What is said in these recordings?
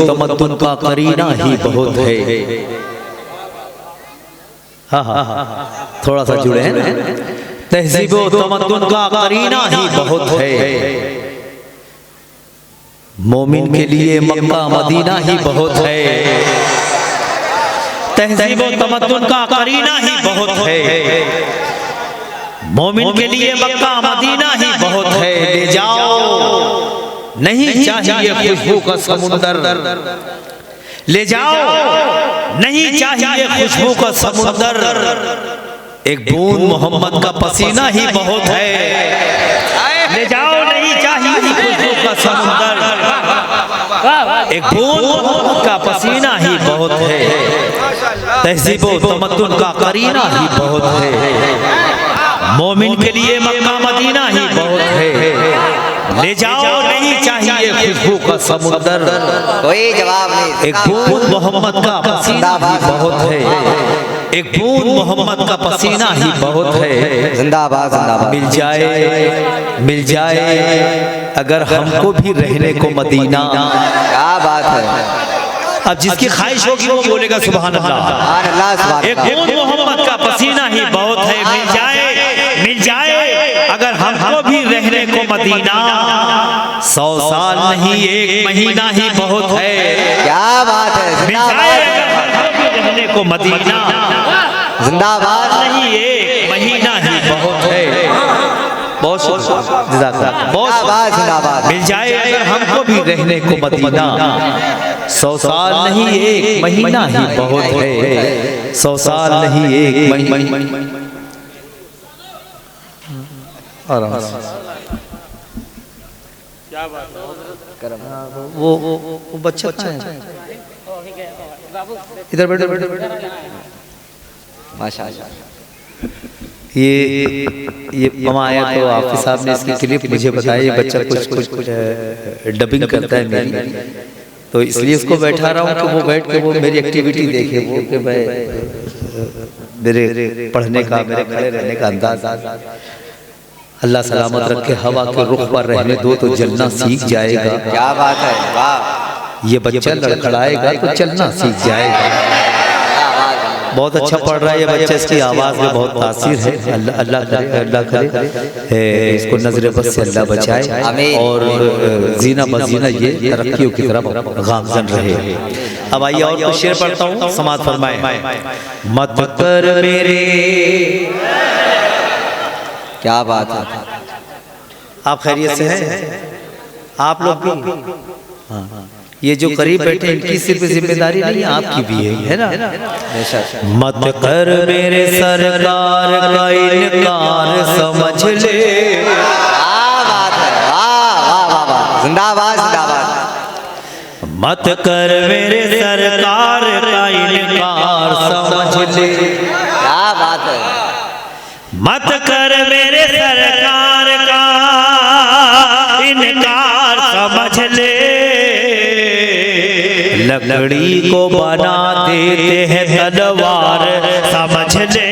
तमद्दुन का करीना ही बहुत है। हाँ हाँ हाँ, थोड़ा सा जुड़े हैं। तहजीब व तमद्दुन का करीना ही बहुत है। मोमिन के लिए मक्का मदीना ही बहुत है। तहजीब व तमद्दुन का करीना ही बहुत है। मोमिन के लिए मक्का मदीना ही बहुत है। ले जाओ नहीं चाहिए खुशबू का समुंदर, ले जाओ नहीं चाहिए खुशबू का समुंदर, एक बूंद मोहम्मद का पसीना ही बहुत है। ले जाओ नहीं चाहिए खुशबू का समुंदर, एक बूंद मोहम्मद का पसीना ही बहुत है। तहजीब व तमद्दुन का करीना ही बहुत है। मोमिन के लिए मक्का मदीना ही बहुत है। ले जाओ नहीं चाहिए खुशबू का समुंदर, कोई जवाब नहीं। एक बूंद मोहम्मद का पसीना ही बहुत है। एक बूंद मोहम्मद का पसीना ही बहुत है। जिंदाबाद जिंदाबाद। मिल जाए अगर हमको भी रहने को मदीना। क्या बात है। अब जिसकी ख्वाहिश होगी वो बोलेगा सुभान अल्लाह। एक बूंद मोहम्मद का पसीना ही बहुत है। मिल जाए अगर हमको भी रहने को मदीना। 100 साल नहीं 1 महीना ही बहुत है। क्या बात है। मिल जाए अगर हमको भी रहने को मदीना। जिंदाबाद नहीं 1 महीना ही बहुत है। बहुत जिंदाबाद। मिल जाए अगर हमको भी रहने को मदीना। 100 साल नहीं 1 महीना ही बहुत है। 100 साल नहीं 1 महीना। क्या बात है। वो बच्चा इधर बैठो माशाअल्लाह। ये मामा आया तो हाफिज साहब ने इसकी क्लिप मुझे बताया। ये बच्चा कुछ डबिंग करता है मेरी, तो इसलिए उसको बैठा रहा हूँ कि वो बैठ के वो मेरी एक्टिविटी देखे, वो कि मैं मेरे पढ़ने का, मेरे खड़े रहने का अंदाज। अल्लाह सलामत रखे, हवा के रुख पर रहने दो तो जलना सीख जाएगा। क्या बात है। वाह। ये बच्चा लड़खड़ाएगा तो चलना सीख जाएगा। बहुत अच्छा पढ़ रहा है ये बच्चा, इसकी आवाज़ में बहुत तासीर है। अल्लाह करे इसको नजर बस से अल्लाह बचाए और जीना बजीना ये तरक्कियों की तरफ गामजन रहे। अब आइए और कुछ शेर पढ़ता हूँ, समाअत फरमाए। मत कर मेरे। क्या बात है। आप खैरियत से हैं? आप लोग भी? हाँ, ये जो करीब बैठे इनकी सिर्फ जिम्मेदारी नहीं, आपकी भी है ना। मत कर मेरे सरकार का इनकार समझ ले। क्या बात है। वाह वाह वाह वाह। जिंदाबाद जिंदाबाद। मत कर मेरे सरकार का इनकार समझ ले। क्या बात है। मत कर मेरे सरकार का इनकार समझ ले। लकड़ी को बना देते हैं तलवार समझ ले।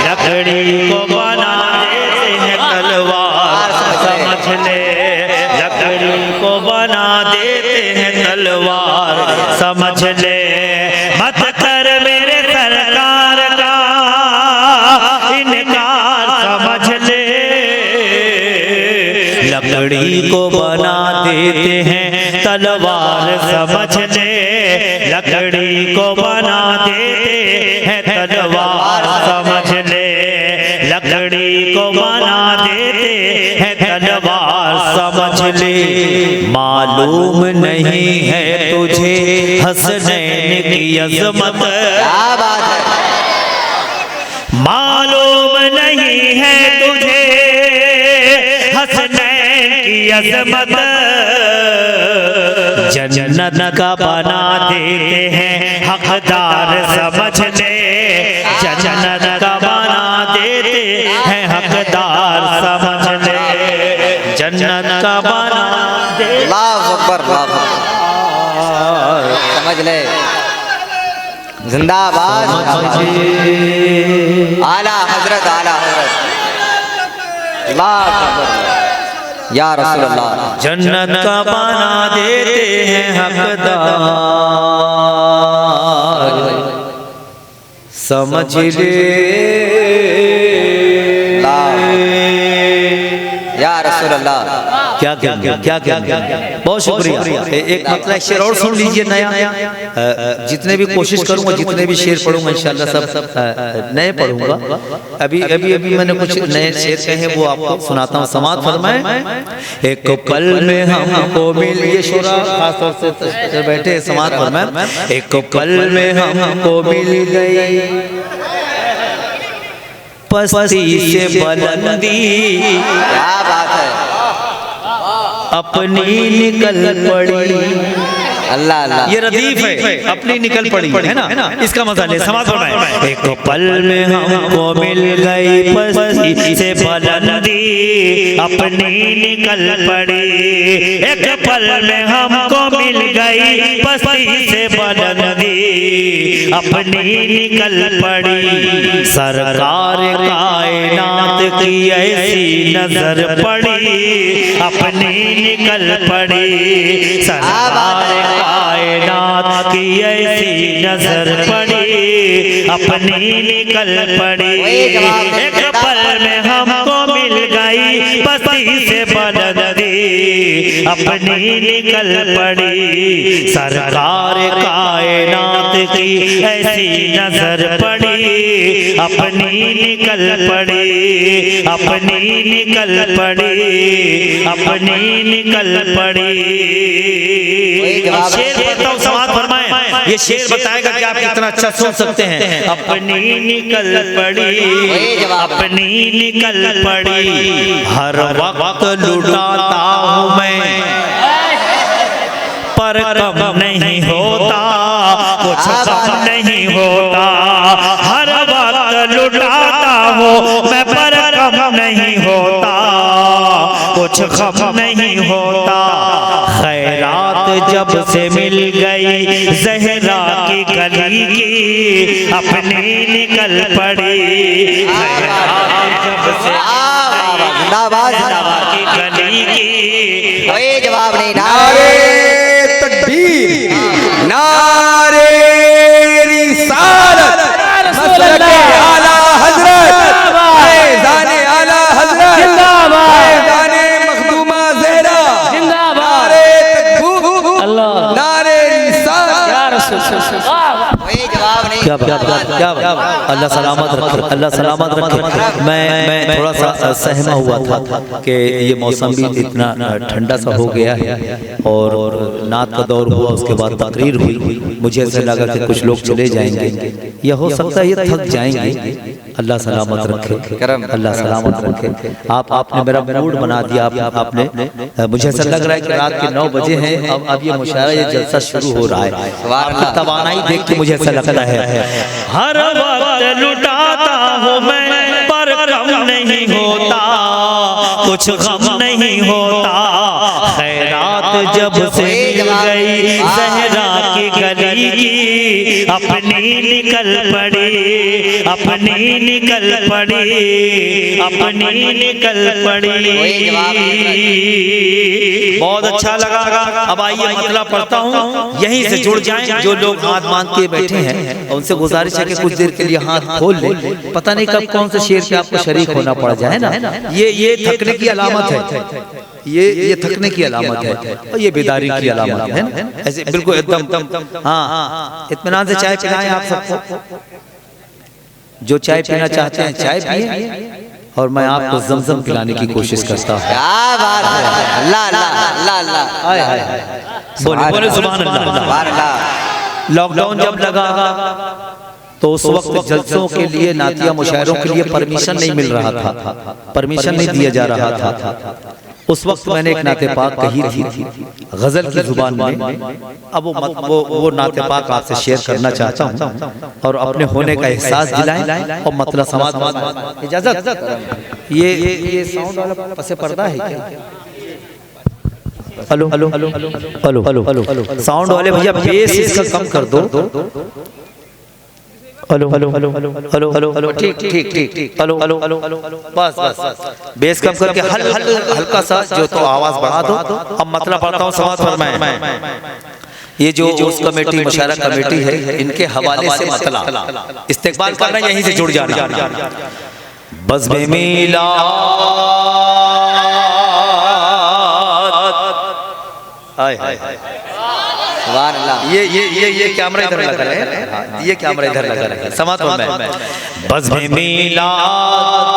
लकड़ी को बना देते हैं तलवार समझ ले। लकड़ी को बना देते हैं तलवार समझ ले। मत कर मेरे सरकार का इनकार समझ ले। लकड़ी को बना देते हैं तलवार समझ ले। लकड़ी को बना देते हैं तलवार समझ ले। लकड़ी को बना देते हैं तलवार समझ ले। मालूम नहीं है तुझे हसनैन की अज़मत। क्या बात है। मालूम नहीं है तुझे हसनैन की अज़मत। जन्नत का बना देते हैं हकदार समझ ले। जन्नत का बना देते हैं हकदार समझ ले। जन्नत का बना दे। अल्लाहु अकबर। समझ ले। जिंदाबाद। आला हजरत आला हजरत। अल्लाहु अकबर। या रसूल अल्लाह। जन्नत का बना देते हैं हकदार, समझ ले या रसूल अल्लाह। क्या क्या क्या क्या क्या क्या बहुत शुक्रिया। एक मतलब शेर और सुन लीजिए नया। जितने भी कोशिश करूंगा, जितने भी शेर पढ़ूंगा इंशाल्लाह सब नए पढ़ूंगा। अभी अभी अभी मैंने कुछ नए शेर कहे वो आपको सुनाता हूँ, समात फरमाए। एक पल में हमको मिल, ये शोरा खासतौर से बैठे समात फरमाए। एक पल में हमको मिल गई पस्ती से बुलंदी, क्या बात है, अपनी निकल पड़ी। अल्लाह अल्लाह। ये रदीफ है, अपनी निकल पड़ी है ना, इसका मजा ले। समाज फरमाए। एक पल में हमको मिल गई पस्ती से बुलंदी, अपनी निकल पड़ी। एक पल में हमको मिल गई पस्ती से बुलंदी, अपनी निकल पड़ी। सरकार कायनात की ऐसी नजर पड़ी, अपनी निकल पड़ी। सरकार कायनात की ऐसी नजर पड़ी, अपनी निकल पड़ी। एक पल में हमको मिल गई बस्ती से बुलंदी, अपनी निकल पड़ी। सरकार कायनात की ऐसी नजर पड़ी, अपनी निकल पड़ी, अपनी निकल पड़ी, अपनी निकल पड़ी। शेर बताओ, समाज फरमाए। ये शेर बताएगा कि आप कितना अच्छा सोच सकते हैं। अपनी निकल पड़ी, अपनी निकल पड़ी। हर वक्त लुटाता हूँ मैं, पर कम नहीं होता, कुछ कम नहीं होता। हर वक्त लुटाता हूँ मैं, पर कम नहीं होता, कुछ कम नहीं होता। खैरात जब से मिल गई ज़हरा की गली की, अपनी निकल पड़ी। खैरात जब से जिंदाबाद जिंदाबाद की गली की, कोई जवाब नहीं। नारे तकबीर, नारे रिसालत, मसलके आला हजरत, फैज़ाने आला हजरत, फैज़ाने मखदूमा ज़हरा, नारे तकबीर, नारे रिसालत, या रसूल। कोई जवाब नहीं। क्या अल्लाह सलामत रखे, अल्लाह सलामत रखे। मैं थोड़ा सा सहमा हुआ था कि ये मौसम भी इतना ठंडा सा हो गया है और नात का दौर हुआ, उसके बाद तकरीर हुई। मुझे ऐसा लगा कि कुछ लोग चले जाएंगे, या हो सकता है ये थक जाएंगे। अल्लाह सलामत रखे, अल्लाह सलामत रखे। आपने मेरा मूड बना दिया। आपने मुझे ऐसा लग रहा है कि रात के 9 बजे हैं, अब ये मुशायरा, ये जलसा शुरू हो रहा है। आपकी तवानाई देख के मुझे ऐसा लगता है। हर वक्त लुटाता हूँ मैं, पर कम नहीं होता, कुछ गम नहीं होता। खैरात जब से मिल गई ज़हरा की गली की, अपनी निकल पड़ी, अपनी निकल पड़ी, अपनी निकल पड़ी। बहुत अच्छा लगा। अब आइए मतलब पढ़ता हूँ, यहीं से जुड़ जाएं। जो लोग हाथ बांध के बैठे हैं उनसे गुजारिश है कि कुछ देर के लिए हाथ खोल ले। पता नहीं कब कौन से शेर पे आपको शरीक होना पड़ जाए ना। ये थकने की अलामत है, ये थकने की अलामत है, और ये बेदारी की अलामत है ना। ऐसे बिल्कुल एकदम हाँ, इत्मीनान से चाय पिलाएं आप सबको। जो चाय पीना चाहते हैं चाय पिए, और मैं आपको ज़मज़म पिलाने की कोशिश करता हूँ। क्या बात है, अल्लाह अल्लाह अल्लाह अल्लाह। बोले बोले सुभान अल्लाह। लॉकडाउन जब लगा तो उस वक्त जलसों के लिए, नातिया मुशायरों के लिए परमिशन नहीं मिल रहा था, परमिशन नहीं दिया जा रहा था। उस वक्त मैंने एक नाते पाक कही थी गजल की जुबान में। अब वो नाते पाक आपसे शेयर करना चाहता हूँ और अपने होने का एहसास दिलाएं और मतलब समाज। इजाजत। ये साउंड वाला पसे पर्दा है क्या? Hello hello hello hello hello hello, sound वाले भैया बेस इसका कम कर दो। Hello hello hello hello hello hello ठीक ठीक ठीक ठीक हेलो हेलो हेलो बस बस बेस कम करके हल्का सा जो तो आवाज बढ़ा दो। अब मतलब पढ़ता हूँ समाज फरमाएं। ये जो उस कमेटी मुशारा कमेटी है इनके हवाले से मतलब इस्तेकबाल करना यहीं से जुड़ जाना। बज़्म मीलाद हाय हाय सुभान अल्लाह। ये कैमरा इधर लगा है, ये कैमरा इधर लगा है। समाज में बज़्म मीलाद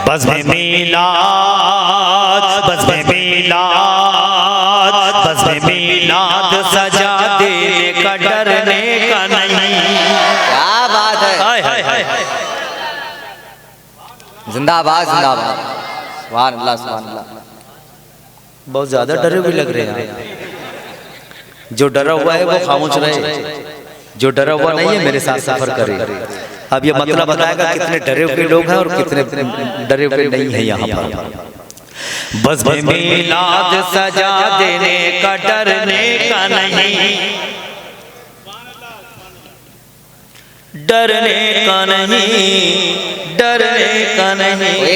बज़्म मीलाद बज़्म मीलाद बज़्म मीलाद सजा देने का डरने का नहीं। क्या बात है। हाय हाय हाय जिंदाबाद जिंदाबाद। सुभान अल्लाह सुभान अल्लाह। बहुत ज्यादा डरे हुए लग रहे हैं। जो डरा हुआ है वो खामोश रहे, जो डरा हुआ नहीं है मेरे साथ सफर करे। अब ये मतलब बताएगा कितने डरे हुए लोग हैं और कितने डरे हुए नहीं है यहाँ पर। बज़्म मीलाद सजा देने का डरने का नहीं, डरने का नहीं, डरने का नहीं।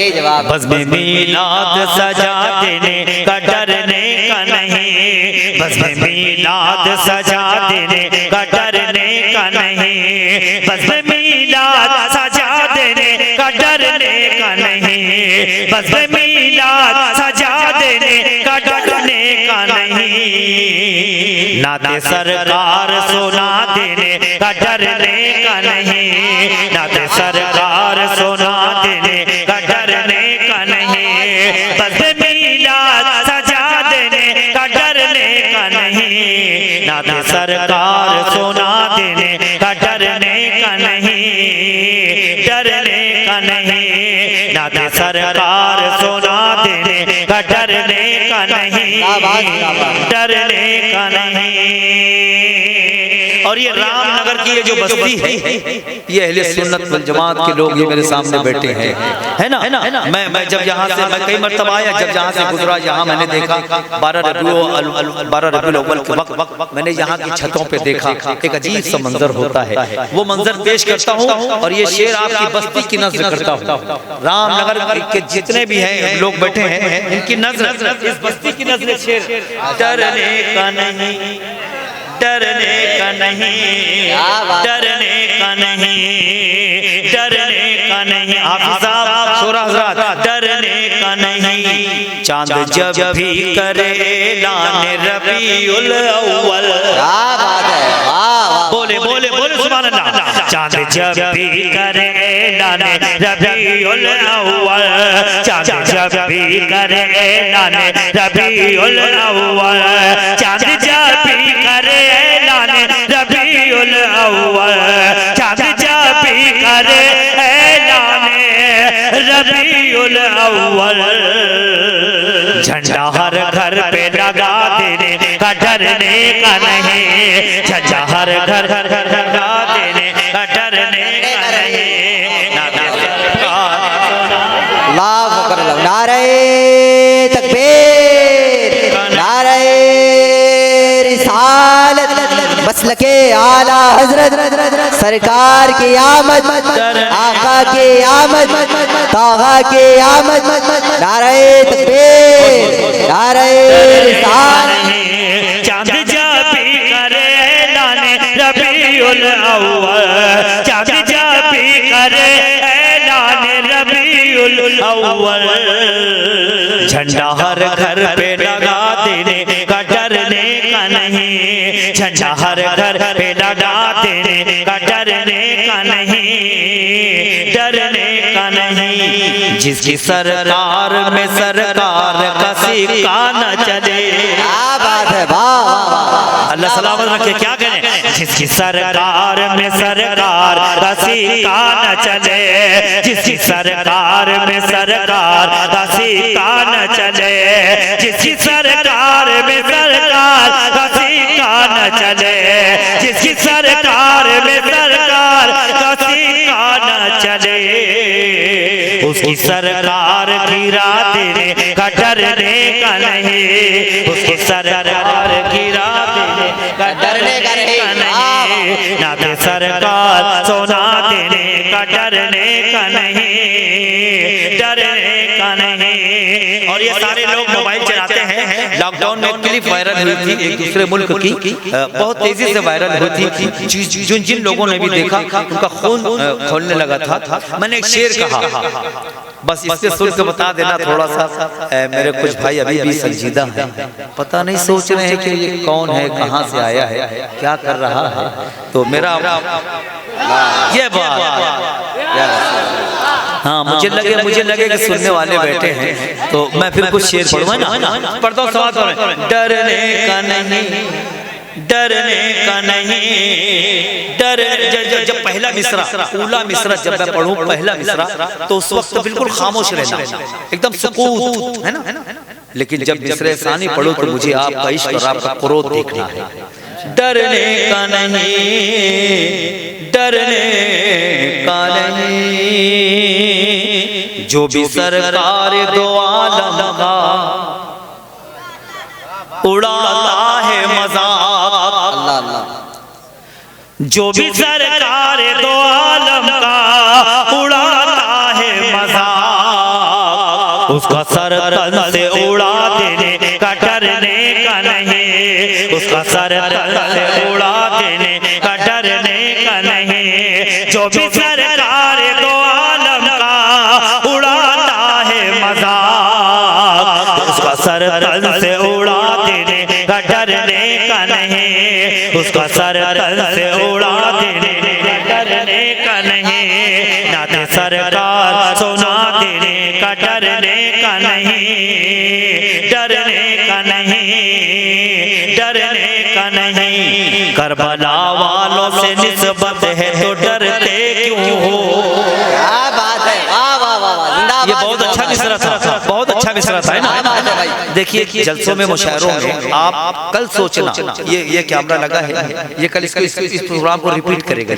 बज़्म मीलाद सजा देने का डरने का नहीं, बज़्म मीलाद सजा देने का डरने का नहीं, बज़्म मीलाद सजा देने का डरने का नहीं, बज़्म मीलाद सजा देने का डरने का नहीं। नाते सरकार सुना देने का डरने का नहीं, नाते सरकार सुना देने का डरने का नहीं, बज़्म मीलाद सजा देने का डरने का नहीं, नाते सरकार सुना देने का डरने का नहीं, डरने का नहीं, नाते सरकार सुना देने का डरने का नहीं, डरने का नहीं। और ये रामनगर की ये जो बस्ती है ये अहले सुन्नत वल जमात के लोग ये मेरे सामने बैठे हैं, है ना। मैं जब यहाँ से मैं कई मरतबा आया, जब यहाँ से गुजरा यहाँ मैंने देखा 12 रबीउल अव्वल के वक्त मैंने यहाँ की छतों पे देखा एक अजीब सा मंजर होता है। वो मंजर पेश करता हूँ और ये शेर आपकी बस्ती की नज़र करता हूँ। रामनगर के जितने भी हैं लोग बैठे हैं इनकी नज़र इस बस्ती की नज़र शेर। डरने का नहीं, डरने का नहीं, डरने का नहीं, डरने का नहीं। हाफिज़ साहब सूरा हज़रात डरने का नहीं। चांद जब भी करे लाने रबीउल अव्वल। क्या बात है। वाह बोले बोले बोले सुभान अल्लाह। चांद जब भी करे लाने रबीउल अव्वल, चांद जब भी करे लाने रबीउल अव्वल, चांद जब भी करे लाने रबीउल अव्वल, चांद जब भी करे लाने रबीउल अव्वल। झंडा हर घर पे लगा देने का डरने का नहीं, झंडा हर घर लगा देने का डरने का नहीं। अल्लाहु अकबर। नारे तकबीर, नारे रिसालत, मसलके आला हजरत सरकार की आमद, आका की आमद, ताहा की आमद। नारे तकबीर, नारे रिसालत। चांद जब भी करे लाने रबीउल अव्वल, चांद जब भी करे लाने रबीउल अव्वल। झंडा हर घर पे लगा देने का डरने का नहीं, झंडा हर घर पे लगा देने का डरने का नहीं, डरने का नहीं। जिसकी सरकार में सरकार का सिक्का न चले। क्या बात है। वाह अल्लाह सलामत रखे। क्या करें। जिसकी सरकार में सरकार का सिक्का न चले, जिसकी सरकार में सरकार का सिक्का न चले, जिसकी सरकार में सरकार का सिक्का न चले, जिसकी सरकार में सरकार का सिक्का न चले, उसकी सरकार गिरा देने का डरने का नहीं, उसकी सरकार गिरा देने का डरने का नहीं। नाते सरकार सोना देने का डरने का नहीं, डरने का नहीं। और ये सारे लोग मोबाइल चलाते हैं। लॉकडाउन में क्लिप वायरल हुई थी एक दूसरे मुल्क की, बहुत तेजी से वायरल हुई थी। जिन लोगों ने भी देखा उनका खून खोलने लगा था। मैंने एक शेर कहा, बस इससे सुन के बता देना थोड़ा सा। मेरे कुछ भाई अभी भी संजीदा हैं, पता नहीं सोच रहे हैं कि ये कौन है, कहाँ से आया है, क्या कर रहा है। तो मेरा ये बात, हाँ मुझे लगे कि सुनने वाले बैठे हैं, तो मैं फिर कुछ शेर पढ़ूंगा ना, पढ़ता हूँ सवाल करो। डरने का नहीं, डरने का नहीं, डर जब पहला मिसरा, पूला मिसरा जब मैं पढ़ूं पहला मिसरा, तो उस वक्त बिल्कुल खामोश रहना, एकदम सुकूत, है ना। लेकिन जब मिसरे सानी पढ़ो तो मुझे आपका इश्क और आपका क्रोध देखना है। डरने का नहीं, डरने का नहीं, जो भी सरकार दो आलम का उड़ाता है मजाक, अल्लाह अल्लाह, जो भी सरकार दो आलम का उड़ाता है मजाक, उसका सर तन से उड़ा देने का डरने का नहीं, उसका सर तन से उड़ा देने का डरने का नहीं। जो भी सरकार दो आलम का उड़ाता है मजाक, उसका सर तन से उड़ा देने का डरने का नहीं, उसका सर तन से उड़ा देने का डरने का नहीं। नाते सरकार सोना देने का डरने का नहीं, डरने का नहीं, डरने का नहीं। करबला वालों से निस्बत है तो डरते क्यों हो। क्या बात है, वाह वाह वाह वाह, जिंदाबाद। ये बहुत अच्छा मिसरा था, बहुत अच्छा मिसरा था, है ना। देखिए जलसों में, मुशायरों में आप कल सोचना, ये कैमरा लगा है, ये कल इस प्रोग्राम को रिपीट करेगा।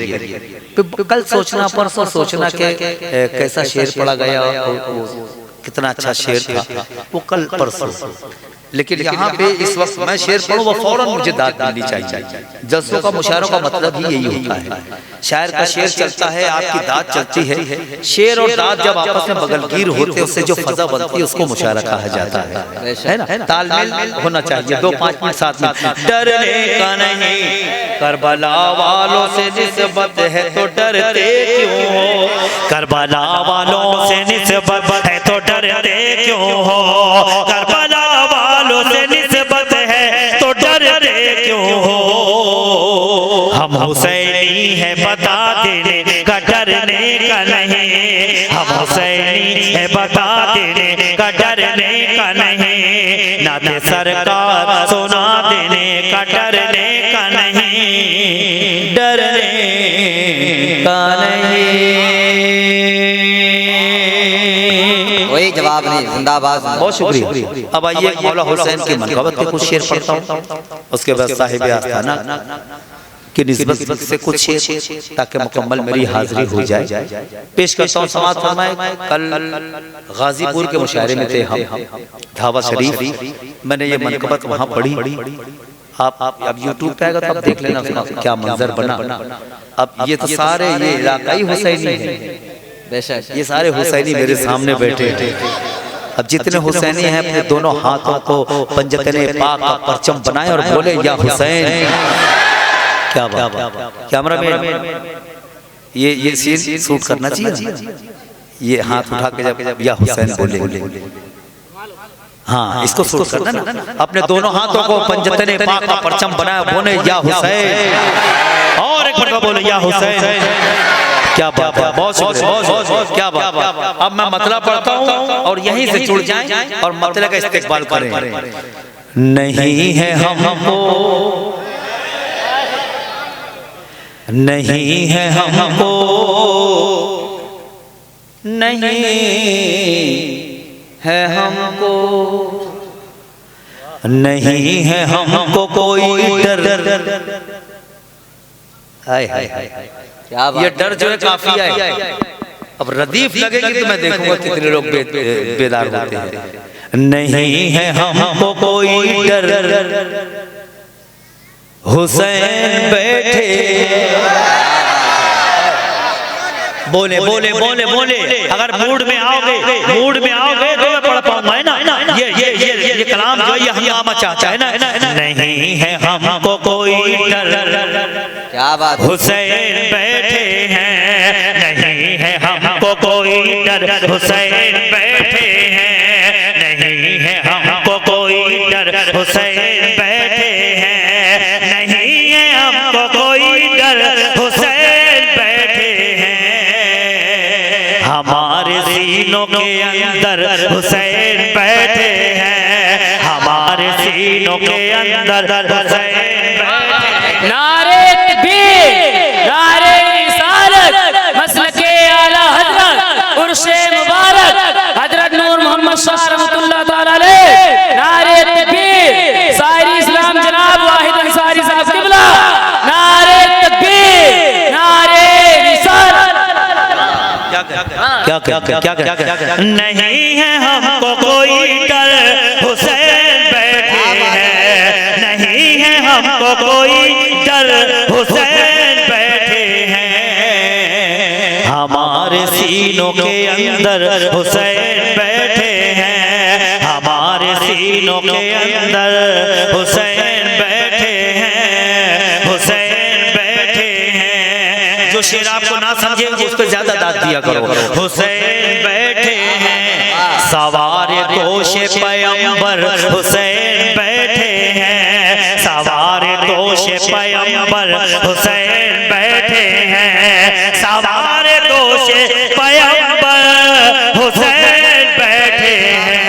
कल सोचना, परसों सोचना कि कैसा शेर पढ़ा गया, कितना अच्छा शेर था, वो कल परसों। लेकिन यहाँ पे इस वक्त मैं शेर पढ़ूं वो फौरन मुझे दाद मिलनी चाहिए। जलसों का, मुशायरों का मतलब ही यही होता है। शायर का शेर चलता है, आपकी दाद चलती है। शेर और दाद जब आपस में बगलगीर होते हैं, उससे जो फजा बनती है उसको मुशायरा कहा जाता है ना। तालमेल होना चाहिए, 2-5 मिनट साथ में। डरने का नहीं, करबला वालों से निस्बत है तो डरते क्यों हो, करबला वालों से निस्बत है तो डरते क्यों हो, करबला वालों से निस्बत है तो डरते क्यों हो। हम हुसैनी है बता देने का डरने का नहीं, हम हुसैनी है बता देने का डरने का नहीं। नाते सरकार सोना देने का डरने का नहीं, डरने का नहीं। कोई जवाब नहीं, जिंदाबाद। बहुत शुक्रिया। अब आइए मौला हुसैन की मनक़बत के कुछ शेर पढ़ता हूँ, उसके बाद साहिब आस्थाना की निस्बत से कुछ शेर, ताकि मुकम्मल मेरी हाजिरी हो जाए। पेश करता हूँ, समाअत फरमाए। कल गाजीपुर के मुशायरे में थे हम, धावा शरीफ। मैंने ये मनक़बत वहाँ पढ़ी। आप अब यूट्यूब पे आएगा तो आप देख लेना उसका क्या मंजर बना। अब ये तो सारे ये इलाकाई हुसैनी है, बेशक ये सारे हुसैनी मेरे सामने बैठे हैं। अब जितने हुसैनी हैं अपने दोनों हाथों को पंजतने पाक का परचम बनाए और बोले या हुसैन। क्या बात, कैमरा में ये सीन शूट करना चाहिए। ये हाथ उठा के जब या हुसैन बोले, हाँ इसको शूट करना ना। अपने दोनों हाथों को पंजतने पाक का परचम बनाया, बोले या हुसैन, और एक बार बोले या हुसैन। क्या बात है, बहुत बहुत क्या बात। अब मैं मतलब पढ़ता हूँ और यहीं से जुड़ जाएं और मतलब का इस्तेकबाल करें। नहीं है हमको, नहीं है हमको, नहीं है हमको, नहीं है हमको कोई डर। हाय हाय हाय, ये डर जो है काफी है। अब रदीफ लगेगी तो मैं देखूंगा कितने लोग बेदार होते हैं। नहीं है हमको कोई डर, हुसैन बैठे बोले बोले बोले बोले अगर मूड में आओगे तो मैं पढ़ पाऊंगा, है ना। ये कलाम जो ये हंगामा चाहता है ना। नहीं है हमको कोई डर, क्या बात है। हुसैन बैठे हैं, नहीं है हमको कोई डर, हुसैन बैठे हैं, नहीं है हमको कोई डर, हुसैन बैठे हैं, नहीं है हमको कोई डर, हुसैन बैठे हैं, हमारे सीनों के अंदर हुसैन बैठे हैं, हमारे सीनों के अंदर हुसैन बैठे हैं। नारे तकबीर, नारे रिसालत, मसलके आला हजरत, उर्से मुबारक हजरत नूर मोहम्मद शाह रहमतुल्लाह ताला अलैह। नारे तकबीर, सारी इस्लाम जनाब वाहिद अंसारी साहब किबला। नारे तकबीर, नारे रिसालत। क्या नहीं है हमको कोई डर, हुसैन बैठे हैं, नहीं है हमको कोई डर, हुसैन बैठे हैं, हमारे सीनों के अंदर हुसैन बैठे हैं, हमारे सीनों के अंदर हुसैन बैठे हैं, हुसैन बैठे हैं। जो शेर आपको ना समझे उस पर ज्यादा दाद दिया करो। हुसैन बैठे हैं, सवार दोषे पैगंबर, हुसैन बैठे हैं, सवार दोषे पैगंबर, हुसैन बैठे हैं, सवार दोषे पैगंबर, हुसैन बैठे हैं,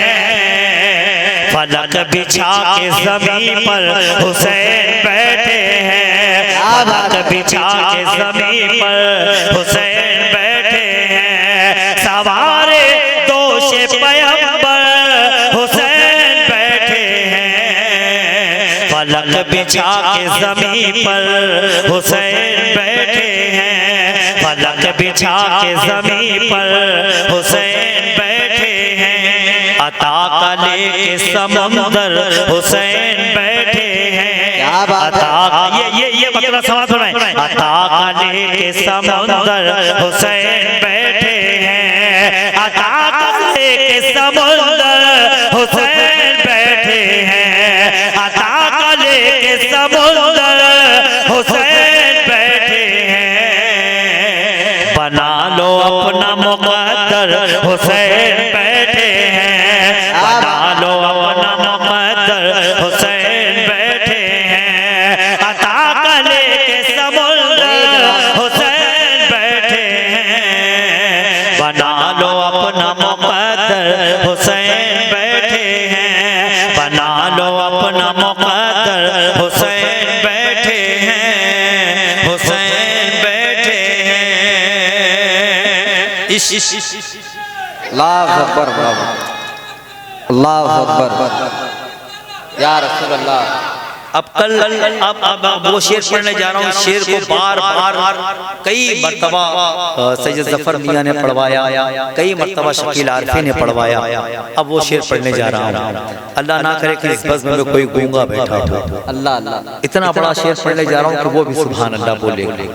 फलक बिछा के ज़मीन पर हुसैन बैठे हैं, फलक बिछा के ज़मीन पर हुसैन बैठे हैं, सवारे दोषे पैगंबर, हुसैन बैठे हैं, फलक बिछा के ज़मीन पर हुसैन बैठे हैं, फलक बिछा के ज़मीन पर हुसैन बैठे हैं, अता का लेके समुंदर हुसैन बैठे हैं, क्या बात है। अता ये मतलब सवाल सुनाए, अता का लेके समुंदर हुसैन बैठे हैं, अता का लेके समुंदर हुसैन बैठे हैं, अता का लेके समुंदर हुसैन बैठे हैं, बना लो अपना मुकद्दर, हुसैन बैठे हैं, बना लो अपना मुकद्दर, हुसैन बैठे हैं, अता का लेके समुंदर हुसैन बैठे हैं, बना लो अपना मुकद्दर, हुसैन बैठे हैं, बना लो अपना मुकद्दर, हुसैन बैठे हैं, हुसैन बैठे हैं। अल्लाह अकबर, अल्लाह अकबर, या रसूल अल्लाह। अब अब वो शेर पढ़ने जा रहा हूँ। शेर को बार बार कई मर्तबा सैयद जफर मियाँ ने पढ़वाया, कई मर्तबा शकील आरफी ने पढ़वाया। अब वो शेर पढ़ने जा रहा हूँ। अल्लाह ना करे कि इस बज़्म में कोई गूंगा बैठा हो। अल्लाह अल्लाह, इतना बड़ा शेर पढ़ने जा रहा हूँ कि वो भी सुभान अल्लाह बोलेंगे।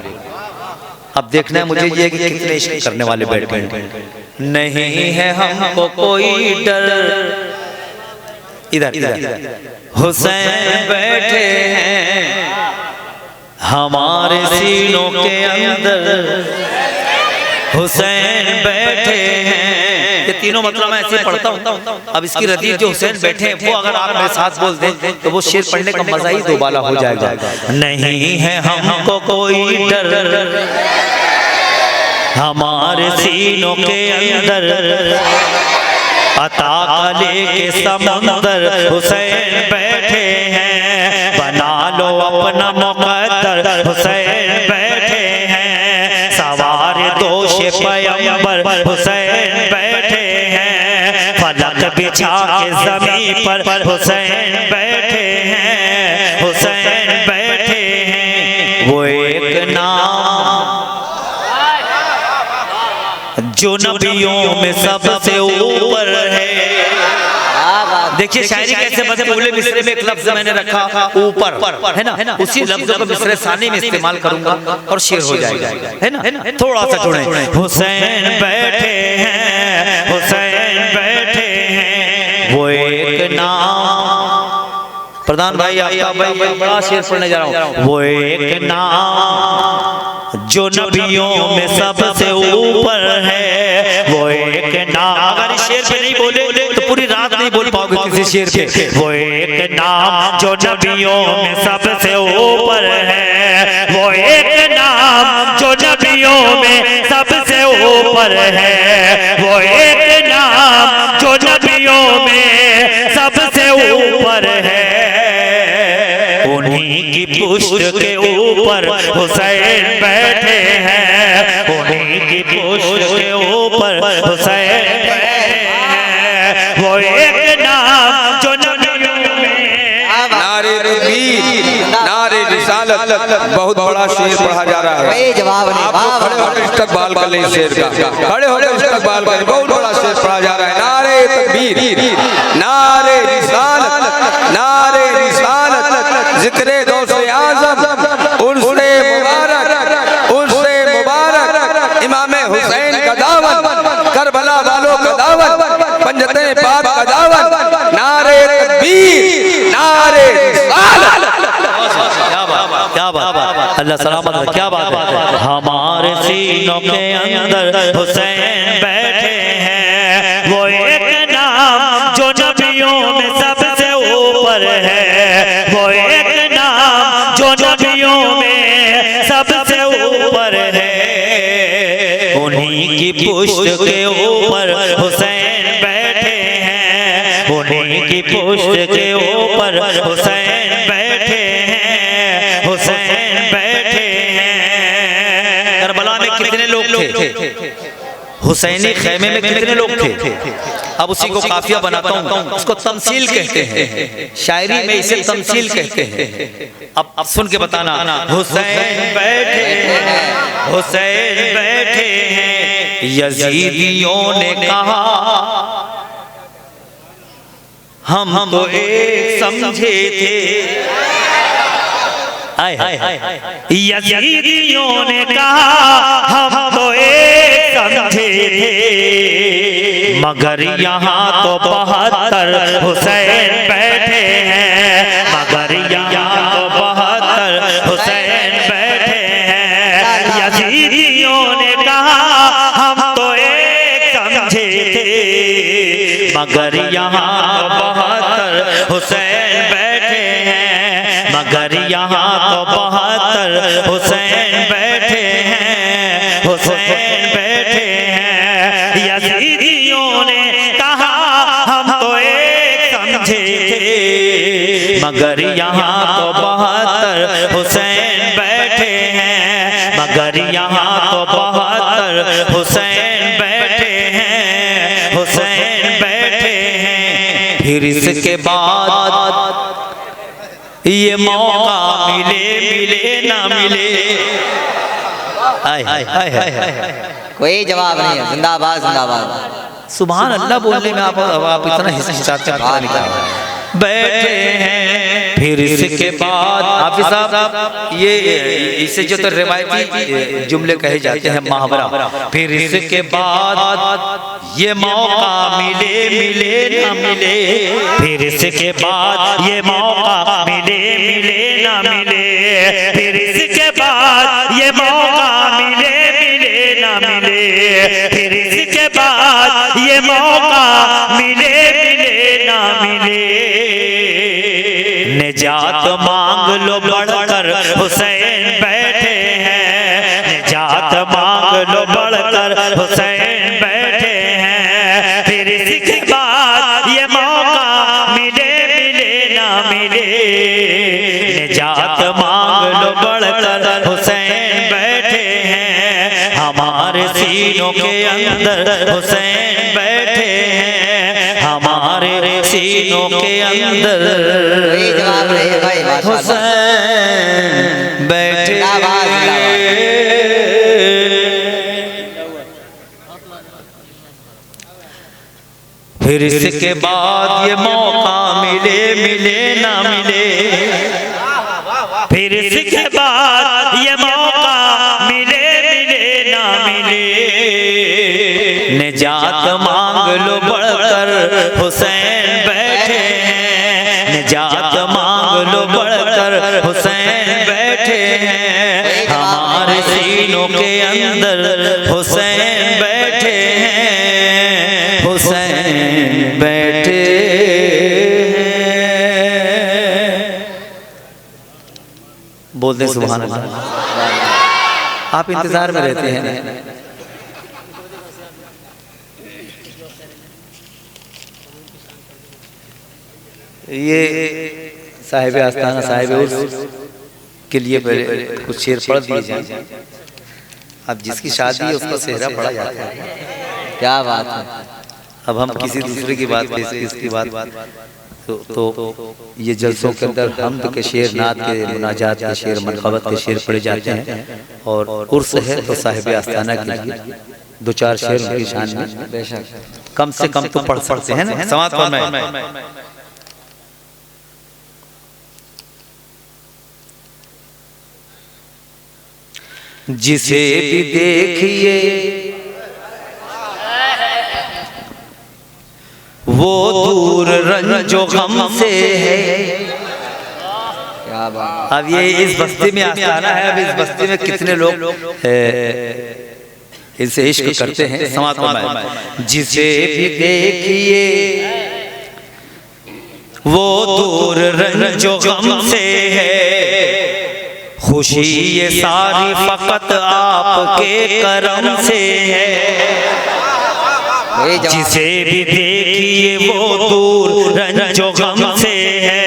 अब देखना है मुझे ये कि कितने इश्क करने वाले बैठ गए। नहीं है हमको कोई डर, इधर हुसैन बैठे हैं, हमारे सीनों के अंदर हुसैन बैठे हैं। ये तीनों मतलब मैं ऐसे पढ़ता हूँ। अब इसकी रदीफ जो हुसैन बैठे हैं वो अगर आप मेरे साथ बोल दें तो वो शेर पढ़ने का मजा ही दोबाला हो जाएगा। नहीं है हमको कोई डर, हमारे सीनों के अंदर अता लेके समुंदर हुसैन बैठे हैं, बना लो अपना मुकद्दर, हुसैन बैठे हैं, सवार दोषे पैगंबर, हुसैन बैठे हैं, फलक बिछा के ज़मीन पर हुसैन बैठे हैं, हुसैन बैठे हैं। वो एक नाम जो नबियों में सबसे ऊपर है। देखिए शायरी कैसे मजबूले मिसरे में एक लफ्ज मैंने रखा ऊपर, है ना, उसी लफ्ज को मिसरे सानी में इस्तेमाल करूंगा और शेर हो जाएगा, है ना। थोड़ा सा जुड़े। हुसैन बैठे हैं, हुसैन बैठे हैं, वो एक नाम। प्रधान भाई आपका भाई बड़ा शेर पढ़ने जा रहा हूँ। वो एक नाम जो नबियों में सबसे ऊपर है, वो एक नाम। अगर इस शेर पे नहीं बोले तो पूरी रात नहीं बोल पाओगे किसी शेर पे। वो एक नाम जो नबियों में सबसे ऊपर है, वो एक नाम जो नबियों में सबसे ऊपर है, वो एक नाम जो नबियों में सबसे ऊपर है। उन्हीं की पुष्ट के ऊपर हुसैन बैठे हैं, उन्हीं की पुष्ट के ऊपर हुसैन बैठे हैं, वो एक नाम जो नबियों में। नारे तकबीर, नारे रिसालत। बहुत बड़ा शेर पढ़ा जा रहा है। कोई जवाब नहीं। वाह खड़े होकर इस्तकबाल कर लें शेर का, खड़े होकर इस्तकबाल करें। बहुत बड़ा शेर पढ़ा जा रहा है। नारे तकबीर, नारे रिसालत, नारे रिसालत। जिक्रे दौसे आज़म, उर्से मुबारक, उर्से मुबारक। इमाम हुसैन का दावत, करबला वालों का दावत, पंजते पाक का दावत। नारे तकबीर, नारे रिसालत। क्या बात, अल्लाह सलामत है, क्या बात है। हमारे सीनों के अंदर हुसैन बैठे हैं, वो एक नाम जो नबियों में सबसे ऊपर है, वो एक नाम जो नबियों में सबसे ऊपर है। उन्हीं की पुष्ट के ऊपर हुसैन बैठे हैं, उन्हीं की पुष्ट के ऊपर हुसैन बैठे हैं, हुसैन बैठे हैं। करबला में कितने लोग थे? हुसैनी खेमे में कितने लोग थे? अब उसी को काफिया बनाता हूँ, उसको तमसील कहते हैं, शायरी में इसे तमसील कहते हैं। अब सुन के बताना। हुसैन बैठे हैं, हुसैन बैठे हैं, यजीदियों ने कहा हम तो एक समझे थे। यजीदियों ने कहा हम तो एक समझे थे, मगर यहाँ तो 72 हुसैन बैठे हैं, मगर यहाँ तो 72 हुसैन बैठे हैं। यजीदियों ने कहा हम तो एक समझे थे, मगर यहाँ तो 72 हुसैन बैठे हैं, मगर यहाँ तो 72 हुसैन बैठे हैं, हुसैन बैठे हैं। यजीदियों ने कहा हम तो एक समझे थे, मगर यहाँ तो 72 हुसैन बैठे हैं, मगर यहाँ तो 72 हुसैन बैठे हैं, हुसैन बैठे हैं। फिर इसके बाद ये मौका मिले ना मिले। कोई जवाब नहीं है। जिंदाबाद, जिंदाबाद। सुभान अल्लाह बोलने में आप इतना हिचकिचाते हैं। बैठे हैं फिर इसके बाद हाफिज साहब ये इसे जो तो रिवायती जुमले कहे जाते हैं मुहावरा। फिर इसके बाद ये मौका मिले ना मिले, फिर इसके बाद ये मौका मिले ना मिले, फिर इसके बाद ये मौका मिले ना मिले, फिर इसके बाद ये मौका मिले ना मिले। निजात मांग लो बढ़कर हुसैन बैठे हैं, निजात मांग लो बढ़कर हुसैन बैठे हैं। फिर इसके बाद ये मौका मिले ना मिले, निजात मांग लो बढ़कर हुसैन बैठे हैं। हमारे सीनों के अंदर हुसैन बैठे हैं, हमारे सीनों के अंदर कोई जवाब नहीं है भाई। हुसैन बैठे। फिर इसके बाद ये मौका मिले मिले ना मिले, फिर इसके बाद ये मौका मिले मिले ना मिले। निजात मांग लो बढ़कर हुसैन बैठे हैं, निजात मांग लो बढ़कर हुसैन बैठे हैं। हमारे सीनों के अंदर हुसैन बैठे हैं, हुसैन बैठे हैं। बोलते सुभान अल्लाह। आप इंतजार में रहते हैं। ये साहिब आस्थाना साहिब उर्स के लिए पहले कुछ शेर पढ़ दिए जाए। अब जिसकी शादी है उसका सेहरा पढ़ा जाता है। क्या बात है। अब हम किसी दूसरे की बात इसकी बात तो ये जलसों के अंदर हमद के शेर, नात के, मुनाजात के शेर, मनक़बत के शेर पढ़े जाते हैं। और उर्स है तो साहिब आस्थाना के लिए दो चार शेर उनकी शान में बेशक कम से कम तो पढ़ सकते हैं ना। समाज फरमाए। जिसे भी देखिए वो दूर रंजो गम से है। क्या बात। अब ये इस बस्ती में आस्थाना है। अब इस बस्ती में कितने लोग इनसे इश्क करते हैं। समाज में जिसे भी देखिए वो दूर रंजो गम से है, खुशी ये सारी फकत आपके करम से है। जिसे भी देखिए वो दूर रंजो गम से है,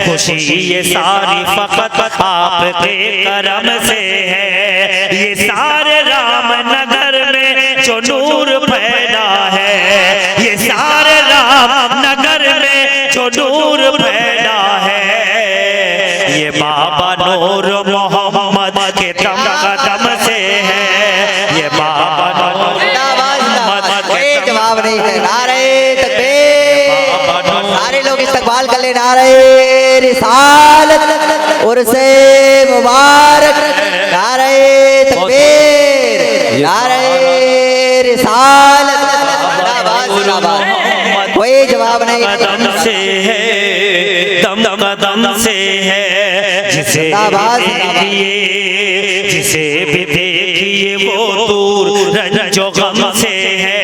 खुशी ये सारी फकत आपके करम से है। ये सारे रामनगर में जो नूर फैला है, ये सारे रामनगर में जो नूर फैला है, ये बाबा नूर मोहम्मद के दम कदम से है। ये बाबा नूर मोहम्मद कोई जवाब नहीं है। नारे तकबीर। सारे लोग इस्तकबाल कर ले। नारे रिसालत उर्से मुबारक। नारे तकबीर। नारे रिसालत। कोई जवाब नहीं। कदम से है, दम कदम से है। जिसे भी देखिए वो दूर रंजो गम से है,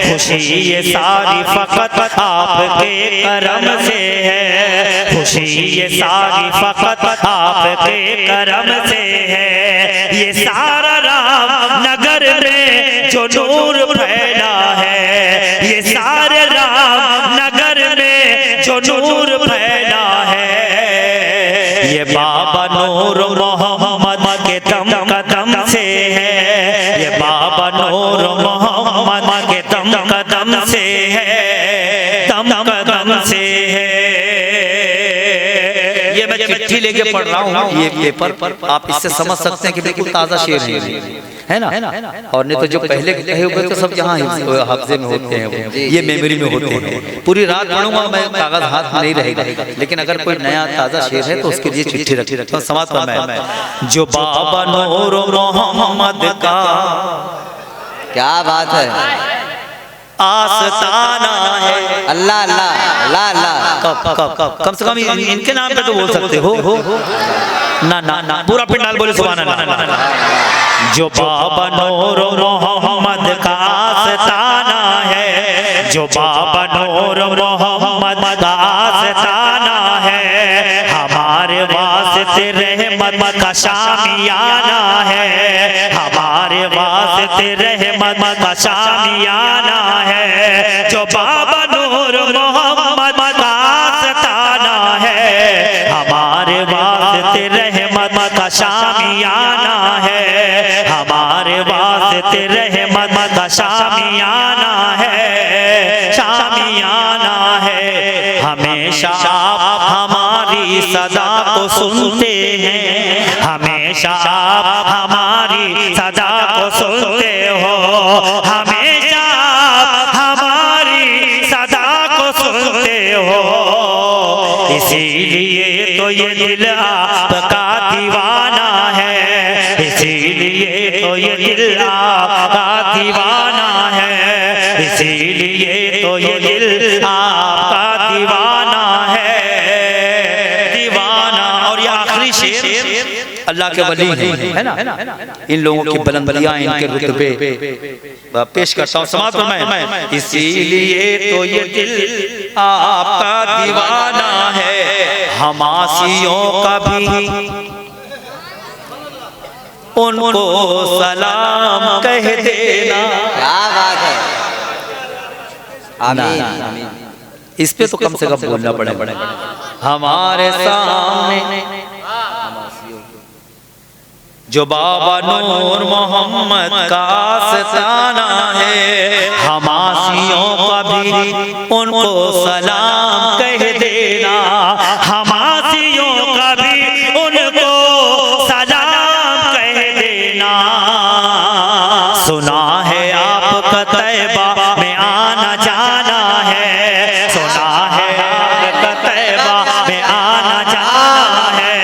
खुशी ये सारी फकत आपके करम से है। खुशी ये सारी फकत आपके करम से है। ये सारा रामनगर में जो नूर फैला है, ये सारे रामनगर में जो नूर फैला है, ये बाबा नूर मोहम्मद के दम कदम से है। ये बाबा नूर मोहम्मद के दम कदम से है, दम कदम से है। ये मैं चिट्ठी लेके पढ़ रहा हूँ। ये पेपर आप इससे समझ सकते हैं कि बिल्कुल ताज़ा शेर है ना। और नहीं तो जो पहले कहे हुए तो सब यहाँ हाफजे में होते हैं, ये मेमोरी में होते हैं। पूरी रात पढ़ूंगा मैं, कागज हाथ में नहीं रहेगा। लेकिन अगर कोई नया ताज़ा शेर है तो उसके लिए चिट्ठी रखता हूँ। समाज में जो बाबा नूर मोहम्मद का क्या बात है। आस्ताना है। अल्लाह अल्लाह अल्लाह अल्लाह। कम से कम इनके नाम पे तो बोल सकते हो। ना ना ना पूरा पिंडाल बोले सुभान अल्लाह। जो बाबा नूर मोहम्मद का आस्ताना है, जो बाबा नूर मोहम्मद का आस्ताना है, हमारे वास्ते रहमत का शामियाना है, हमारे वास्ते रहमत का शामियाना है। जो बाबा नूर मोहम्मद का आस्ताना है, हमारे वास्ते रहमत का शामियाना है, हमारे वास्ते रहमत का शामियाना है, शामियाना है। हमेशा आप हमारी सदा को सुनते हैं, हमेशा आप हमारी सदा को सुनते हो, हमेशा आप हमारी सदा को सुनते हो। दिल आपका दीवाना है, इसीलिए तो ये दिल आपका दीवाना है, इसीलिए तो ये दिल आपका दीवाना है, दीवाना। और ये आखिरी शेर अल्लाह के वली है ना, इन लोगों की बुलंदियां, इनके रुतबे पेश करता हूँ, समाज में मैं। इसीलिए तो ये दिल आपका दीवाना है, हम आसियों का भी उनको सलाम कह देना। क्या बात है, आमीन आमीन। इस पे तो कम से कम बोलना पड़ेगा। हमारे सामने जो बाबा नूर मोहम्मद का आस्ताना है, हम आसियों का भी उनको सलाम कह देना, हम आसियों का भी उनको सलाम कह देना। सुना है आपका तैबा में आना जाना है, सुना है आपका तैबा में आना जाना है,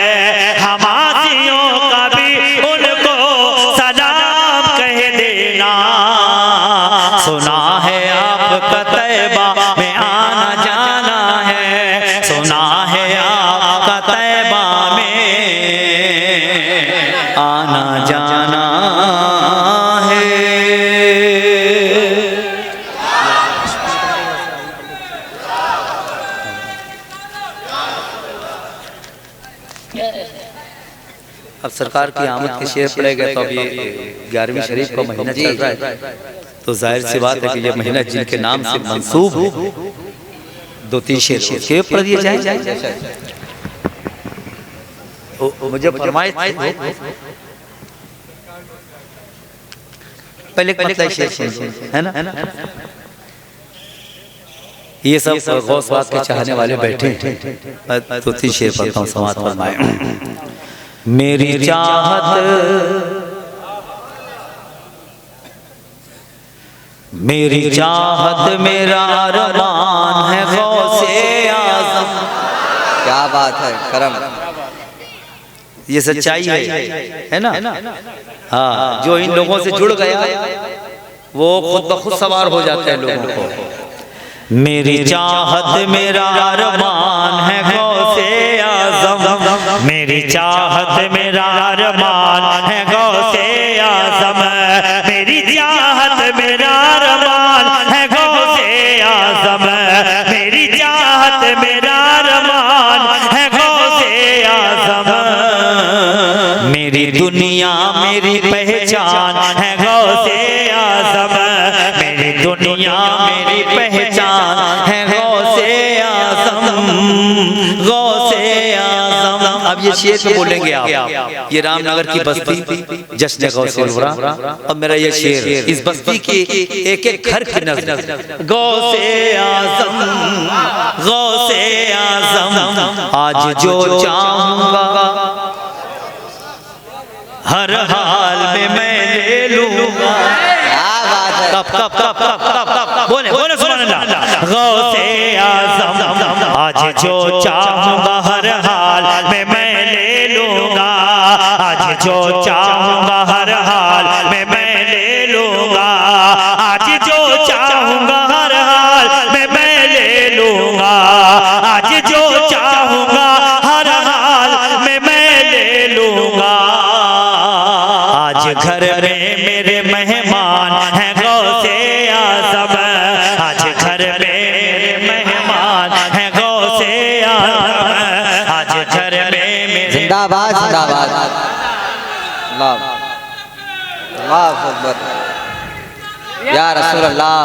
हम आसियों का भी उनको सलाम कह देना। सुना है आपका तैबा में आना जाना है, सुना है आपका तैबा में आना जाना है। अब सरकार की आमद के शेर पड़े गए तो अब ये 11वीं शरीफ का महीना चल रहा है, तो जाहिर सी बात है कि ये महीना जिनके नाम से मंसूब हो, 2-3 शेर के पढ़ दिए जाए। मुझे फरमाइश पहले मतलब शेर है ना, ये सब गौस बात के चाहने वाले बैठे, 2-3 शेर पढ़ता हूँ, समाज फरमाए। मेरी चाहत मेरी चाहत मेरा अरमान है गौसे आज़म। क्या बात है, करम। ये सच्चाई है ना। हाँ, जो इन लोगों से जुड़ गया वो खुद ब खुद सवार हो जाता है लोगों को। मेरी चाहत मेरा अरमान है गौसे आज़म, मेरी चाहत मेरा अरमान है गौसे आज़म, मेरी चाहत मेरा अरमान है गौसे आज़म, मेरी चाहत मेरा अरमान है गौसे आज़म, मेरी दुनिया मेरी पहचान है गौसे आज़म, मेरी दुनिया मेरी पहचान है गौसे आज़म, गौसे आज़म। अब ये शेर पे बोलेंगे आप, ये रामनगर की बस्ती जश्न गौसे उलवरा, और मेरा ये शेर इस बस्ती के एक एक घर की नज़र। गौसे आज़म, गौसे आज़म, आज जो चाहूँगा हर हाल में मैं ले लूँगा। क्या बात है, कब कब कब कब कब कब बोले बोले सुभान अल्लाह। गौसे आज़म, आज जो चाहूँगा हर हाल में मैं ले लूँगा, आज जो चाहूँगा हर हाल में मैं ले लूँगा, आज जो चाहूँगा हर हाल में मैं ले लूँगा, आज जो चाहूँगा हर हाल में मैं ले लूँगा। आज घर में मेरे मेहमान हैं गौसे आज़म, आज घर में मेरे मेहमान हैं गौसे आज़म, आज घर में मेरे। जिंदाबाद जिंदाबाद। अल्लाह अल्लाह अकबर। या रसूल अल्लाह,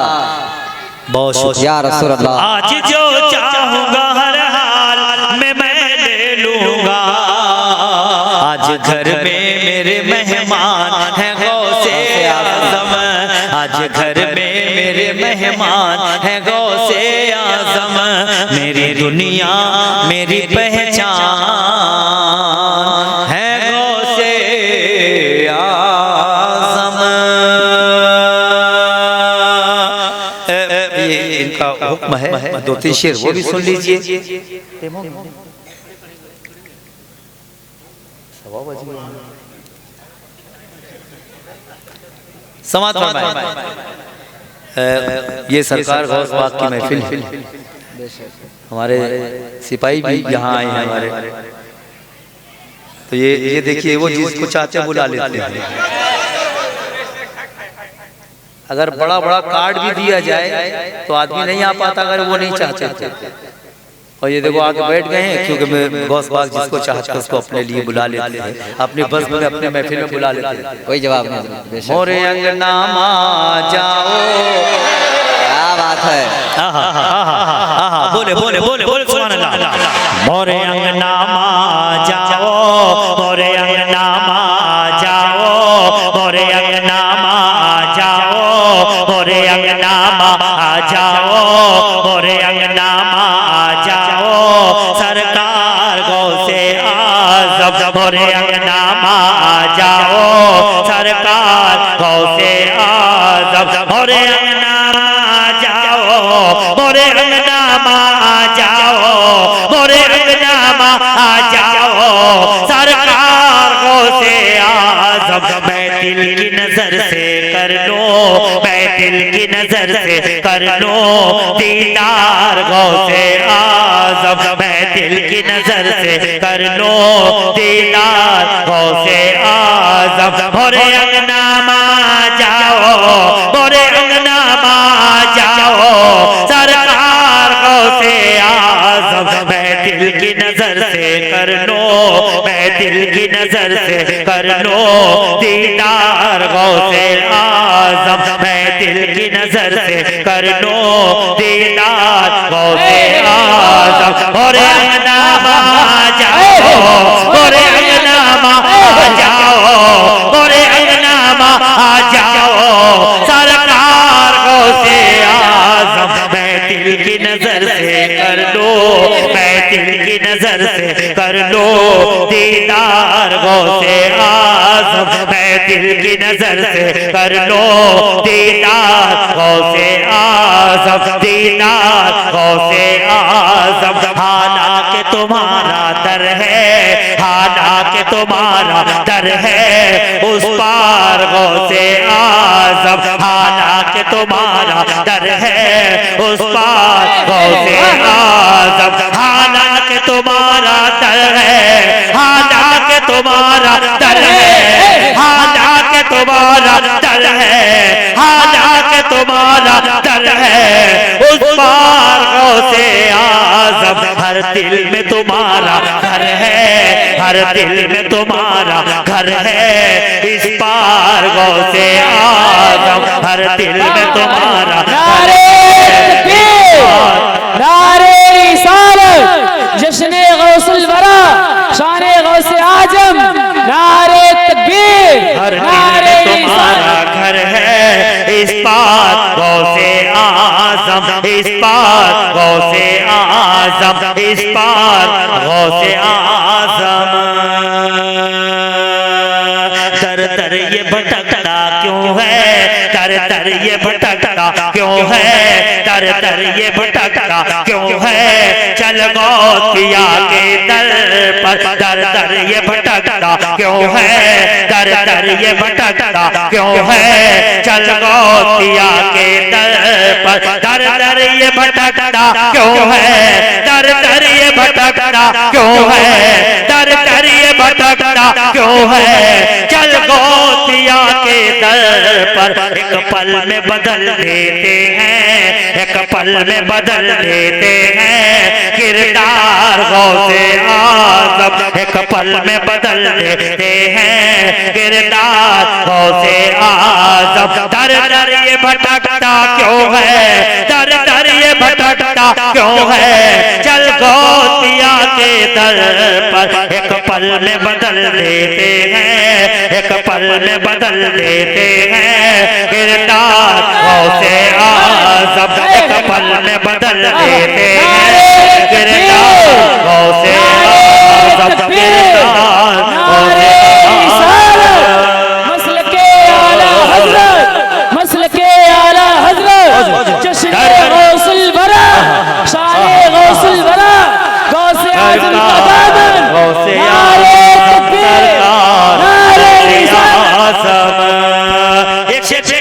बहुत शुक्रिया या रसूल अल्लाह। आज जो चाहूँगा हर हाल में मैं ले लूँगा, आज घर में मेरे मेहमान हैं गौसे आज़म, आज घर में मेरे मेहमान हैं गौसे आज़म, मेरी दुनिया मेरी पहचान है गौसे आज़म। ये इनका हुक्म है, 2-3 शेर वो भी सुन लीजिए। समाज फरमाए। ये सरकार गौस पाक की महफिल, हमारे सिपाही भी यहाँ आए हैं हमारे, तो ये देखिए वो जिसको चाहते हैं बुला लेते हैं। अगर बड़ा बड़ा कार्ड भी दिया जाए तो आदमी नहीं आ पाता अगर वो नहीं चाहते थे। और ये देखो आके बैठ गए हैं, क्योंकि मैं गौस पाक जिसको चाहते हैं उसको अपने लिए बुला लेते हैं, अपनी बस में अपने महफिल में बुला लेते हैं। कोई जवाब नहीं। मोरे अंगनामा जाओ, क्या बात है। बोले बोले बोले बोले सुभान अल्लाह। मोरे अंगनामा जाओ, मोरे अंगनामा जाओ, मोरे अंगनामा जाओ, मोरे अंगनामा जाओ, मोरे अंगनामा जाओ, सरकार गौसे आज़म मोरे अंगनामा जाओ, सरकार गौसे आज़म मोरे अंगनामा जाओ, मोरे अंगनामा जाओ, मोरे अंगनामा जाओ, सरकार गौसे आज़म। बैतिल की नजर से कर लो, बैतिल की नजर से कर लो दीदार गौसे आज़म, बैतिल की नजर से कर लो दीदार गौसे आज़म। मोरे अंगनामा जाओ, मोरे अंगनामा जाओ, सरकार गौसे आज़म। बैतिल की नजर से कर लो, बैतिल की नजर से कर लो दीदार गौसे आज़म, बैतिल की नजर से कर लो दीदार गौसे आज़म। मोरे अंगनामा जाओ, मोरे अंगनामा जाओ, मोरे अंगनामा जाओ, सरकार गौसे आज़म। बैतिल की नजर से कर लो, बैतिल की नजर से कर लो दीदार गौसे आज़म, बैतिल की नजर से कर लो दीदार गौसे आज़म, दीदार गौसे आज़म। हालांकि तुम्हारा दर है, हालांकि तुम्हारा दर है उस पार गौसे आज़म, हालांकि तुम्हारा दर है उस पार गौसे आज़म, हालांकि तुम्हारा दर है, हालांकि तुम्हारा दर है, हालांकि तुम्हारा दर है, हालांकि तुम्हारा दर है उस पार गौसे आज़म। हर दिल में तुम्हारा घर है, हर दिल में तुम्हारा घर है इस पार गौसे आज़म, हर दिल में तुम्हारा घर है। नारे रिसालत, जश्ने गौसुल वरा, शाने गौसे आजम, नारे तकबीर, हर नारे दिल में तुम्हारा घर है इस पार गौसे आज़म, इस पार गौसे आज़म, इस पार गौसे आज़म। दर दर ये भटकता क्यों है, दर दर ये भटकता क्यों है, दर दर ये भटकता क्यों है, चल गौसिया के दर पर दर दर ये भटकता क्यों है, दर दर ये भटकता क्यों है, चल गौसिया के दर पर दर दर ये भटकता क्यों है, दर दर ये भटकता क्यों है, दर दर ये भटकता क्यों है, चल गौसिया के दर पर। एक पल में बदल देते हैं, एक पल में बदल देते हैं किरदार गौसे आज़म, एक पल में बदल देते हैं किरदार गौसे आज़म। दर दर ये भटकता क्यों है, दर दर ये भटकता क्यों है, चल गौसिया के दर पर। एक पल में बदल देते हैं, एक पल में बदल देते हैं किरदार गौसे आज़म, एक पल में बदल देते हैं किरदार गौसे आज़म, किरदार गौसे आज़म। मसलके आला हज़रत, मसलके आला हज़रत, जश्ने गौसुल वरा, शाने गौसुल वरा, गौसे आज़म का दामन, नारे तकबीर।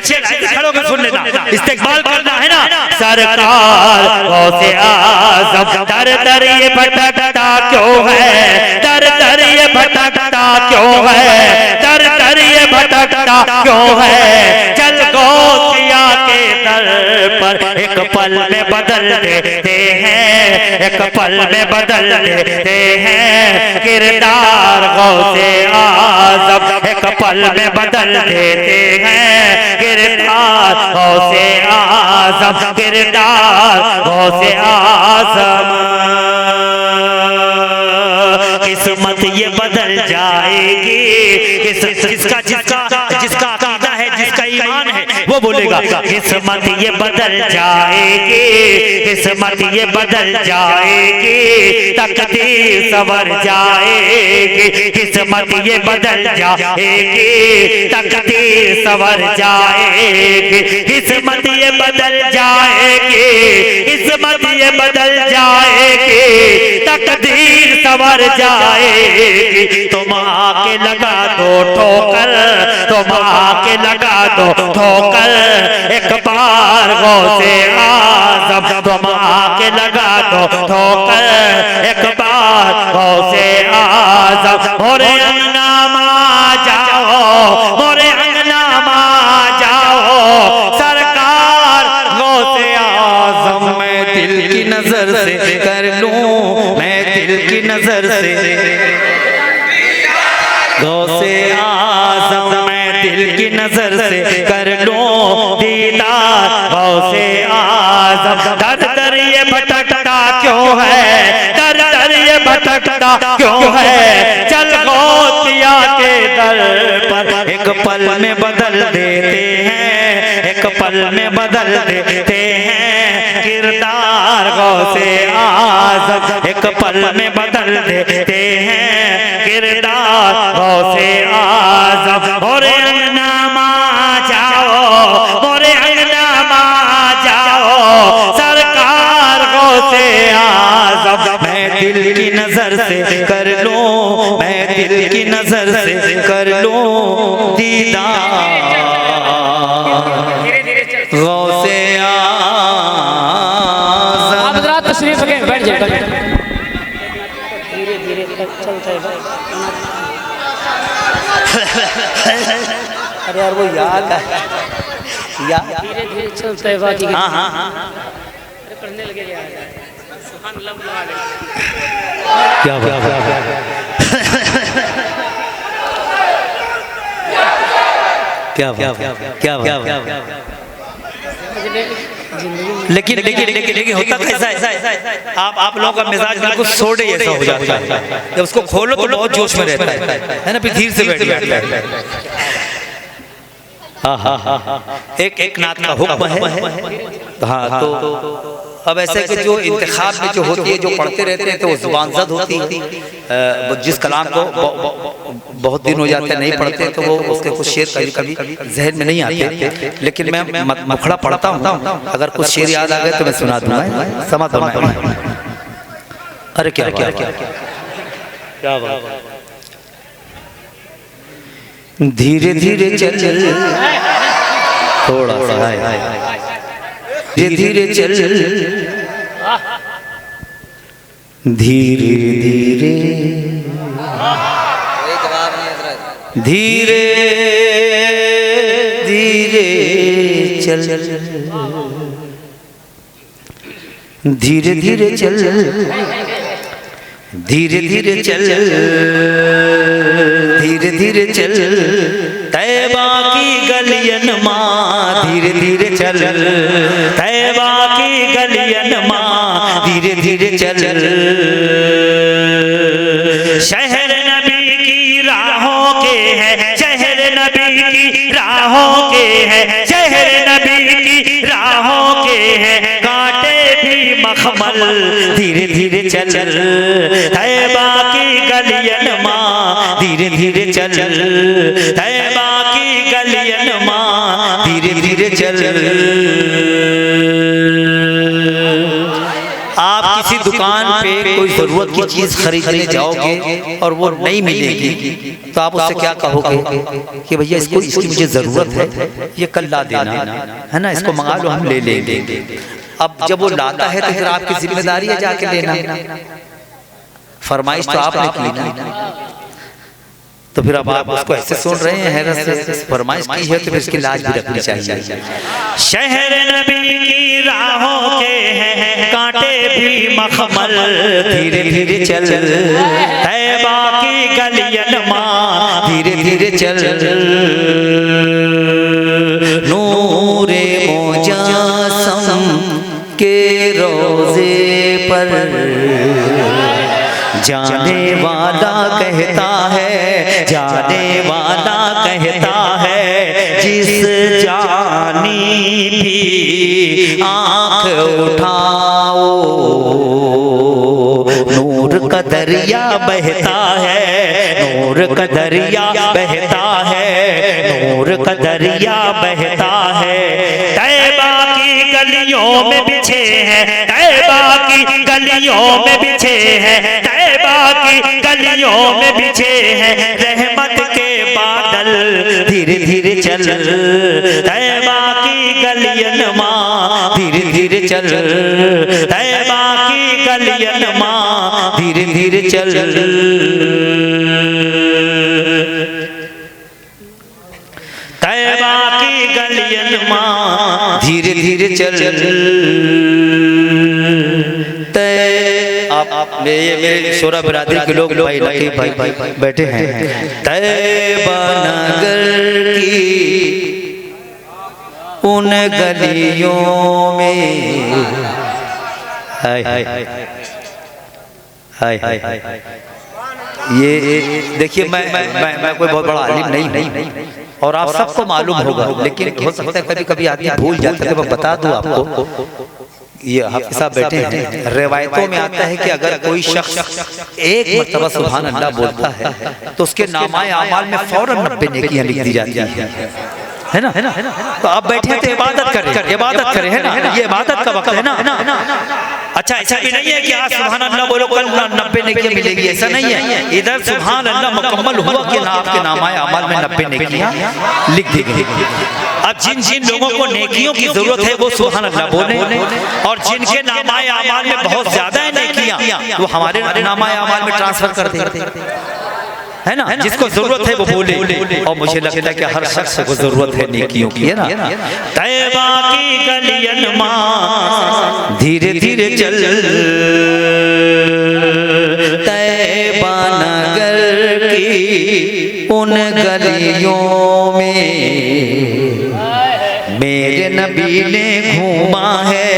शेर खड़े होकर सुन लेना, इस्तेकबाल करना है ना। सरकार गौसे आज़म दर दर ये भटकता क्यों है, दर दर ये भटकता क्यों है, दर दर ये भटकता क्यों है। चल गौसिया के दर पर एक पल में बदल देते हैं, एक पल में बदल देते हैं किरदार गौसे आज़म, एक पल में बदल देते हैं किरदार गौसे आज़म, किरदार गौसे आज़म। किस्मत ये बदल जाएगी, जिसका जिसका जिसका अकीदा है, जिसका ईमान है वो बोलेगा किस्मत ये बदल जाएगी, किस्मत ये बदल जाएगी, तकदीर संवर जाएगी, किस्मत ये बदल जाएगी, तकदीर संवर जाएगी, किस्मत ये बदल जाएगी, किस्मत ये बदल जाएगी, तकदीर संवर जाएगी। तुम आके लगा दो ठोकर, तुम आके लगा दो ठोकर, एक बार गौसे आज़म तुम आके लगा दो ठोकर, एक बार गौसे आज़म। मोरे अंगना में जाओ, मोरे अंगना में जाओ, सरकार गौसे आज़म। मैं दिल की नजर से कर लूं, मैं दिल की नजर से गौसे आज़म, मैं दिल की नजर से कर लूं दीदार गौसे आज़म। दर दर ये भटकता क्यों है, दर दर ये भटकता क्यों है। चल गौसिया के दर पर एक पल में बदल देते हैं, एक पल में बदल देते हैं किरदार गौसे आज़म, एक पल में बदल देते हैं किरदार गौसे आज़म। मोरे अंगना में जाओ, मोरे अंगना में जाओ, सरकार गौसे आज़म। मैं दिल की नजर से कर लूं, मैं दिल की नजर से कर लूं दीदार गौसे आज़म। आप हज़रात तशरीफ रखें, बैठ जाए, धीरे धीरे चलता है। अरे यार वो याद है, याद धीरे धीरे चलता है बाकी। हाँ हाँ हाँ पढ़ने लगे सुभान अल्लाह बुला ले। क्या बात क्या लेकिन लेकिन लेकिन लेकिन होता कैसा है, आप लोगों का मिजाज बिल्कुल सोडे जैसा हो जाता है। जब उसको खोलो तो बहुत जोश में रहता है ना, फिर धीरे से बैठ जाता है। हाँ हाँ हाँ, एक नात का हुक्म है। हाँ तो अब ऐसे कि जो इंतखाब में जो होती है, जो पढ़ते रहते हैं तो वो जुबानज़द होती है। जिस कलाम को बहुत दिन हो जाते हैं नहीं पढ़ते तो वो उसके कुछ शेर कभी कभी जहन में नहीं आते, लेकिन मैं मुखड़ा पढ़ता हूँ, अगर कुछ शेर याद आ गए तो मैं सुना दूंगा। समा तो अरे क्या क्या क्या क्या बात। धीरे धीरे चल थोड़ा सा, धीरे धीरे चल, धीरे धीरे धीरे धीरे चल, धीरे धीरे चल, धीरे धीरे चल, धीरे धीरे चल, तैबा की गलियन माँ धीरे धीरे चल, तैबा की गलियन माँ धीरे धीरे चल। शहर नबी की राहों के हैं, शहर नबी की राहों के हैं, शहर नबी की राहों के हैं, कांटे भी मखमल धीरे धीरे चल, तैबा की गलियन माँ धीरे धीरे चल, तैबा की गलियन माँ धीरे धीरे चल। आप किसी दुकान पे कोई जरूरत की चीज खरीदने जाओगे और वो नहीं मिलेगी तो आप उससे क्या कहोगे कि भैया इसकी मुझे जरूरत है, ये कल ला देना, है ना, इसको मंगा लो, हम ले लेंगे। अब जब वो लाता है तो फिर आपकी जिम्मेदारी है जाके लेना, फरमाइश तो आपने की ना, तो फिर अब आप उसको ऐसे सुन रहे हैं हैरत से, फरमाइश की है तो फिर इसकी लाज भी रखनी चाहिए। शहर नबी की राहों के हैं कांटे भी मखमल, धीरे धीरे चल तैबा की गलियन माँ, धीरे धीरे चल, नूरे मुजासम के रोजे पर जाने वाला कहता है, जाने वाला कहता है, जिस जानी भी आँख उठाओ नूर का दरिया बहता है, नूर का दरिया बहता है, नूर का दरिया बहता है। तैबा की गलियों में बिछे हैं, तैबा की गलियों में बिछे हैं, तैबा की गलियों में बिछे हैं रहमत के बादल, धीरे धीरे चल तैबा की गलियन माँ, धीरे धीरे चल तैबा की गलियन माँ, धीरे धीरे चल, तैबा की गलियन माँ, धीरे धीरे चल। आप मेरे शोरा बिरादरी के लोग भाई लतीफ भाई बैठे हैं। तैबा नगर की उन गलियों में हाय हाय हाय हाय, ये देखिए मैं कोई बहुत बड़ा आलिम नहीं और आप सबको मालूम होगा, लेकिन हो सकता है कभी कभी आदमी भूल जाता है। मैं बता दूं आपको, ये हाफिज साहब बैठे हैं, रिवायतों में आता है कि अगर कोई शख्स एक मर्तबा सुभान अल्लाह बोलता है तो उसके नामाए आमाल में फौरन 90 नेकियां लिख दी जाती है ना। तो आप बैठे तो इबादत करें, है ना, ये इबादत का वक्त है ना। अच्छा, ऐसा भी नहीं है कि आज सुभान अल्लाह बोलो कल 90 नेकियां मिलेगी, ऐसा नहीं है। इधर सुभान अल्लाह मुकम्मल हुआ कि ना आपके नामाए आमाल में 90 नेकियां लिख दी गई। अब जिन जिन लोगों को नेकियों की जरूरत है वो सुभान अल्लाह बोले, और जिनके नामाए आमाल में बहुत ज्यादा है नेकियां वो हमारे नामाए आमाल में ट्रांसफर कर देते, है ना। जिसको जरूरत है वो बोले, और मुझे लगता है कि हर शख्स को जरूरत है नेकियों की, है ना। तैबा की गलियन माँ, धीरे धीरे चल तैबा नगर की उन गलियों में मेरे नबी ने घूमा है,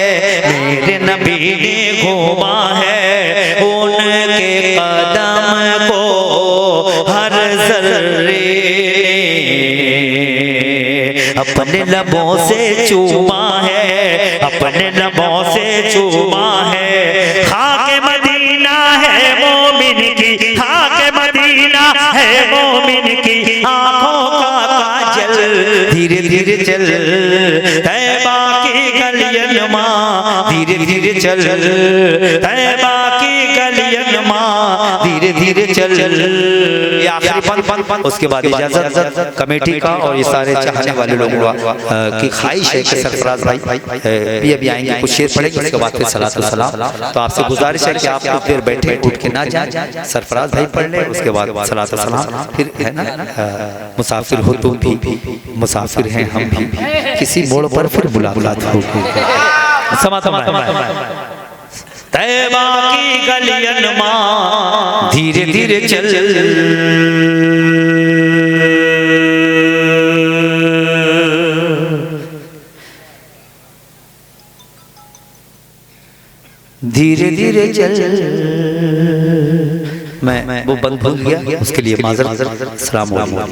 मेरे नबी ने घूमा है, उनके कदम को हर जर्रे अपने लबों से चूमा है, अपने लबों से चूमा है। खाके मदीना है मोमिन की, खाके मदीना है मोमिन की आंखों का काजल, धीरे धीरे चल तैबा की गलियन माँ, धीरे धीरे चल तैबा की गलियन माँ, धीरे धीरे चल। ये आखिरी पन उसके बाद इजाजत कमेटी का और ये सारे चाहने वाले लोगों की ख्वाहिश है कि सरफराज भाई अभी आएंगे, कुछ शेर पढ़ेंगे, उसके बाद फिर सलात व सलाम। तो आपसे गुजारिश है कि आप कुछ देर बैठे उठ के ना जाए, सरफराज भाई पढ़ ले, उसके बाद सलात व सलाम। फिर है ना, मुसाफिर हो तुम भी, मुसाफिर हैं हम भी, किसी मोड़ पर फिर मुलाकात होगी। तैबा की गलियन माँ, धीरे धीरे चल धीरे धीरे चल। मैं वो बंद हो गया, उसके लिए माजरत। अस्सलाम वालेकुम।